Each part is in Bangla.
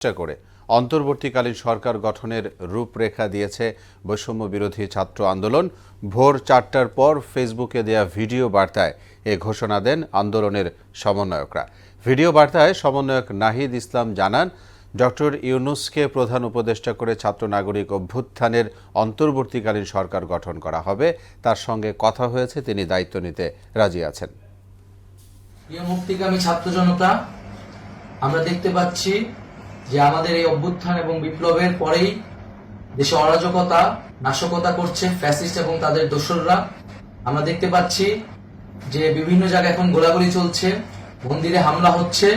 চেষ্টা করে অন্তর্বর্তীকালীন সরকার গঠনের রূপরেখা দিয়েছে বৈষম্য বিরোধী ছাত্র আন্দোলন। ভোর ৪টার পর ফেসবুকে দেয়া ভিডিও বার্তায় এ ঘোষণা দেন আন্দোলনের সমন্বয়করা। ভিডিও বার্তায় সমন্বয়ক নাহিদ ইসলাম জানান, ডক্টর ইউনূসকে প্রধান উপদেষ্টা করে ছাত্র নাগরিক অভ্যুত্থানের অন্তর্বর্তীকালীন সরকার গঠন করা হবে। তার সঙ্গে কথা হয়েছে, তিনি দায়িত্ব নিতে রাজি আছেন। প্রিয় মুক্তিকামী ছাত্র জনতা, আমরা দেখতে পাচ্ছি যে আমাদের এই অভ্যুত্থান এবং বিপ্লবের পরেই দেশে অরাজকতা, নাশকতা করছে ফ্যাসিস্ট এবং তাদের দোসররা। আমরা দেখতে পাচ্ছি যে বিভিন্ন জায়গায় এখন গোলাগুলি চলছে, মন্দিরে হামলা হচ্ছে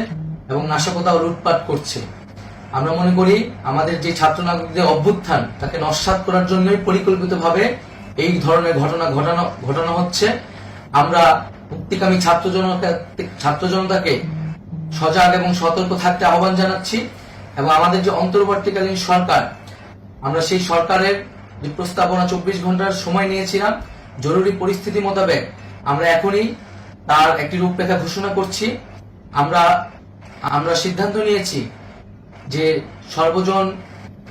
এবং নাশকতা ও লুটপাট করছে। আমরা মনে করি আমাদের যে ছাত্র নাগরিকদের অভ্যুত্থান তাকে নস্যাৎ করার জন্যই পরিকল্পিতভাবে এই ধরনের ঘটনা হচ্ছে। আমরা মুক্তিকামী ছাত্র জনতাকে সজাগ এবং সতর্ক থাকতে আহ্বান জানাচ্ছি এবং আমাদের যে অন্তর্বর্তীকালীন সরকার, আমরা সেই সরকারের যে প্রস্তাবনা ২৪ ঘন্টার সময় নিয়েছিলাম, জরুরি পরিস্থিতি মোতাবেক আমরা এখনই তার একটি রূপরেখা ঘোষণা করছি। আমরা সিদ্ধান্ত নিয়েছি যে সর্বজন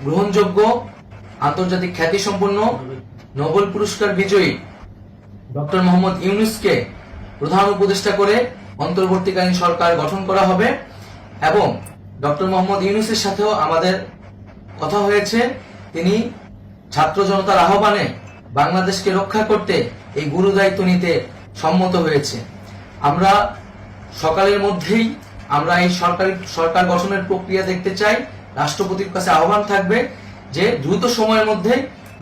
গ্রহণযোগ্য, আন্তর্জাতিক খ্যাতিসম্পন্ন, নোবেল পুরস্কার বিজয়ী ডক্টর মোহাম্মদ ইউনূসকে প্রধান উপদেষ্টা করে অন্তর্বর্তীকালীন সরকার গঠন করা হবে এবং ডক্টর মোহাম্মদ ইউনূসের সাথেও আমাদের কথা হয়েছে। তিনি ছাত্র জনতার আহ্বানে বাংলাদেশকে রক্ষা করতে এই গুরু দায়িত্ব নিতে সম্মত হয়েছে। আমরা সকালের মধ্যেই আমরা এই সরকার গঠনের প্রক্রিয়া দেখতে চাই। রাষ্ট্রপতির কাছে আহ্বান থাকবে যে দ্রুত সময়ের মধ্যে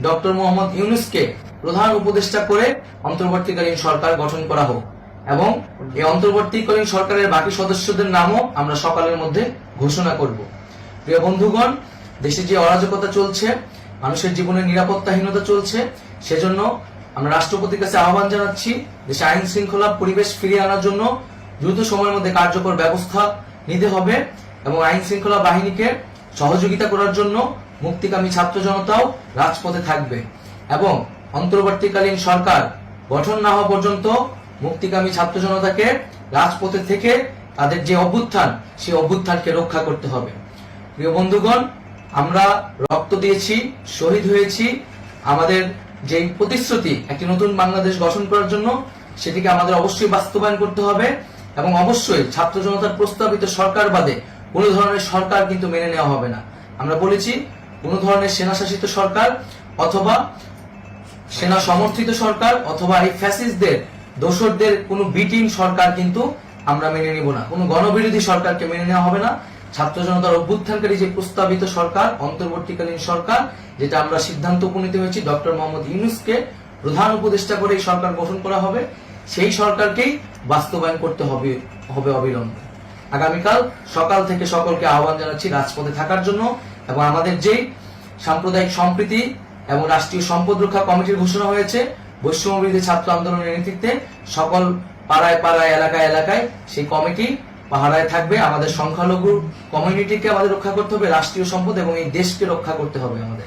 ডক্টর মোহাম্মদ ইউনূসকে প্রধান উপদেষ্টা করে অন্তর্বর্তীকালীন সরকার গঠন করা হোক এবং এই অন্তর্বর্তীকালীন সরকারের বাকি সদস্যদের নামও আমরা সকালের মধ্যে ঘোষণা করব। প্রিয় বন্ধুগণ, দেশে যে অরাজকতা চলছে, মানুষের জীবনের নিরাপত্তাহীনতা চলছে, সেজন্য আমরা রাষ্ট্রপতির কাছে আহ্বান জানাচ্ছি দেশে আইন শৃঙ্খলা পরিবেশ ফিরিয়ে আনার জন্য দ্রুত সময়ের মধ্যে কার্যকর ব্যবস্থা নিতে হবে এবং আইন শৃঙ্খলা বাহিনীকে সহযোগিতা করার জন্য মুক্তিকামী ছাত্র জনতাও রাজপথে থাকবে এবং অন্তর্বর্তীকালীন সরকার গঠন না হওয়া পর্যন্ত মুক্তিকামী ছাত্র জনতাকে রাজপথে থেকে তাদের যে অভ্যুত্থান, সেই অভ্যুত্থানকে রক্ষা করতে হবে। প্রিয় বন্ধুগণ, আমরা রক্ত দিয়েছি, শহীদ হয়েছি। আমাদের যে প্রতিশ্রুতি একটি নতুন বাংলাদেশ গঠন করার জন্য, সেটিকে আমাদের অবশ্যই বাস্তবায়ন করতে হবে এবং অবশ্যই ছাত্র জনতার প্রস্তাবিত সরকার বাদে কোনো ধরনের সরকার কিন্তু মেনে নেওয়া হবে না। আমরা বলেছি, কোনো ধরনের সেনা শাসিত সরকার অথবা সেনা সমর্থিত সরকার অথবা এই ফ্যাসিস্টদের দোসরদের কোনো বিটিম সরকার কিন্তু আমরা মেনে নিব না। কোনো গণবিরোধী সরকারকে মেনে নেওয়া হবে না। ছাত্র জনতার অভ্যুত্থানকারী যে প্রস্তাবিত সরকার, অন্তর্বর্তীকালীন সরকার, যেটা আমরা সিদ্ধান্ত উপনীত হয়েছি ডক্টর মোহাম্মদ ইউনূসকে প্রধান উপদেষ্টা করে এই সরকার গঠন করা হবে, সেই সরকারকেই বাস্তবায়ন করতে হবে অবিলম্বে। আগামীকাল সকাল থেকে সকলকে আহ্বান জানাচ্ছি রাজপথে থাকার জন্য এবং আমাদের যেই সাম্প্রদায়িক সম্প্রীতি এবং রাষ্ট্রীয় সম্পদ রক্ষা কমিটির ঘোষণা হয়েছে বৈষম্য বিরোধী ছাত্র আন্দোলনের নেতৃত্বে, সকল পাড়ায় পাড়ায়, এলাকায় এলাকায় সেই কমিটি পাহারায় থাকবে। আমাদের সংখ্যালঘু কমিউনিটিকে আমাদের রক্ষা করতে হবে, রাষ্ট্রীয় সম্পদ এবং এই দেশকে রক্ষা করতে হবে আমাদের।